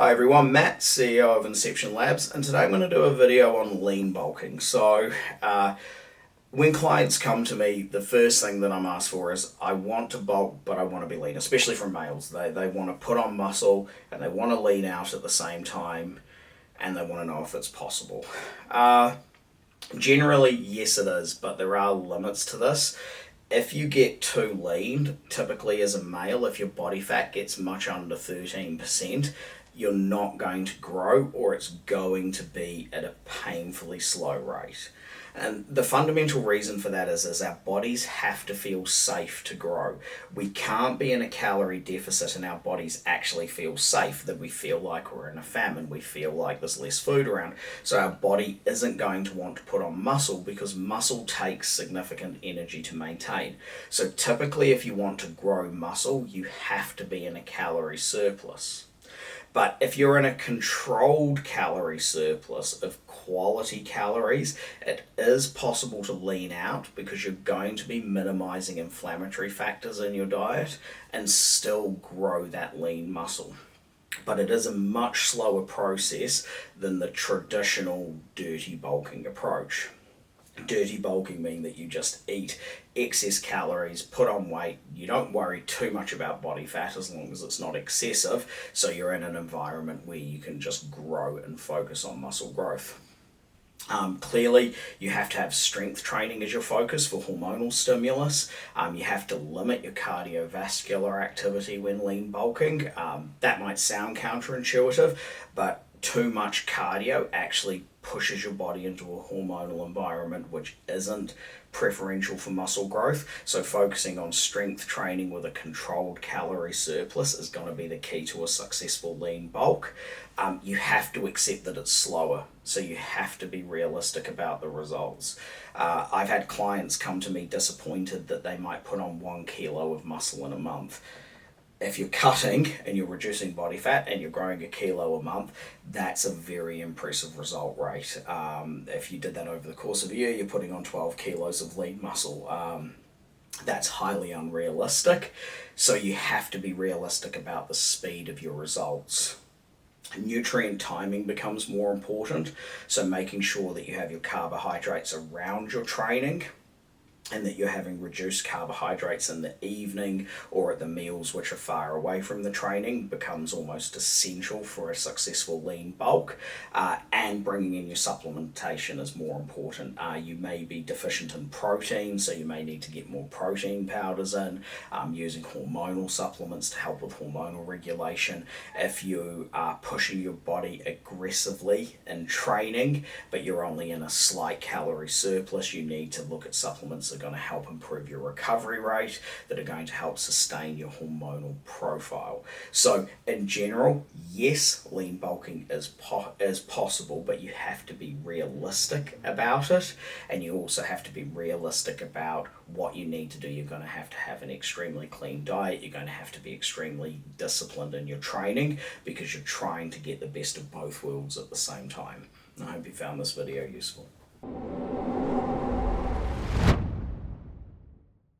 Hi everyone, Matt, CEO of Inception Labs, and today I'm going to do a video on lean bulking. When clients come to me, the first thing that I'm asked for is, I want to bulk, but I want to be lean, especially from males. They want to put on muscle, and they want to lean out at the same time, and they want to know if it's possible. Generally, yes it is, but there are limits to this. If you get too lean, typically as a male, if your body fat gets much under 13%, you're not going to grow, or it's going to be at a painfully slow rate. And the fundamental reason for that is our bodies have to feel safe to grow. We can't be in a calorie deficit and our bodies actually feel safe, that we feel like we're in a famine, we feel like there's less food around. So our body isn't going to want to put on muscle because muscle takes significant energy to maintain. So typically if you want to grow muscle, you have to be in a calorie surplus. But if you're in a controlled calorie surplus of quality calories, it is possible to lean out because you're going to be minimizing inflammatory factors in your diet and still grow that lean muscle. But it is a much slower process than the traditional dirty bulking approach. Dirty bulking means that you just eat excess calories, put on weight, you don't worry too much about body fat as long as it's not excessive, so you're in an environment where you can just grow and focus on muscle growth. Clearly, you have to have strength training as your focus for hormonal stimulus. You have to limit your cardiovascular activity when lean bulking. That might sound counterintuitive, but too much cardio actually pushes your body into a hormonal environment which isn't preferential for muscle growth. So focusing on strength training with a controlled calorie surplus is going to be the key to a successful lean bulk. You have to accept that it's slower, so you have to be realistic about the results. I've had clients come to me disappointed that they might put on 1 kilo of muscle in a month. If you're cutting and you're reducing body fat and you're growing 1 kilo a month, that's a very impressive result rate. If you did that over the course of a year, you're putting on 12 kilos of lean muscle. That's highly unrealistic. So you have to be realistic about the speed of your results. Nutrient timing becomes more important. So making sure that you have your carbohydrates around your training, and that you're having reduced carbohydrates in the evening or at the meals which are far away from the training becomes almost essential for a successful lean bulk. And bringing in your supplementation is more important. You may be deficient in protein, so you may need to get more protein powders in, using hormonal supplements to help with hormonal regulation. If you are pushing your body aggressively in training, but you're only in a slight calorie surplus, you need to look at supplements that going to help improve your recovery rate, that are going to help sustain your hormonal profile. So in general, yes, lean bulking is possible, but you have to be realistic about it, and you also have to be realistic about what you need to do. You're going to have an extremely clean diet, you're going to have to be extremely disciplined in your training because you're trying to get the best of both worlds at the same time. I hope you found this video useful.